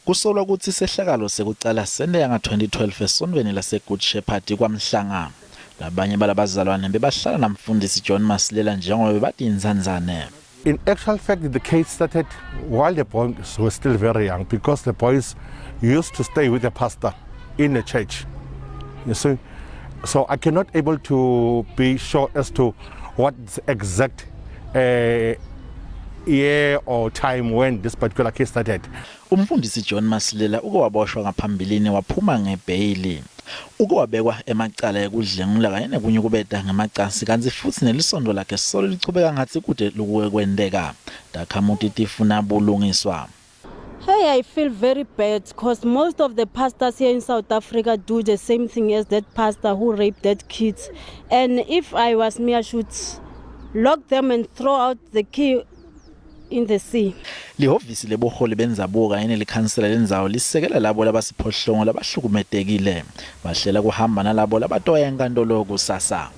Kusolwa ukuthi isehlakalo sekucala sendeka nga-2012 esontweni laseGood Shepherd kwaMhlanga. Labanye balabazalwane bebahlala namfundisi John Masilela njengoba bebathi inzanzane. In actual fact, the case started while the boys were still very young, because the boys used to stay with the pastor in the church. You see, so I cannot able to be sure as to what exact year or time when this particular case started. Umfundisi John Masilela ukowaboshwa ngaphambilini waphuma ngebhayili. Ukowabekwa emacala ekudlengula kanye nekunye kubeda ngamacansi kanti futhi nelisondo lakhe solo lichubeka ngathi kude lokuwe kwendeka. Dakhamuti tifuna bulungiswa. Hey, I feel very bad because most of the pastors here in South Africa do the same thing as that pastor who raped that kids. And if I was me, I should lock them and throw out the key in the sea. Lihhovisi leboholi benzabuka kanye nelikhansela lenzawo lisekela labo labasiphohlongo labahlukumedekile. Bahlela kuhamba nalabo labatoya enkantolo kusasa.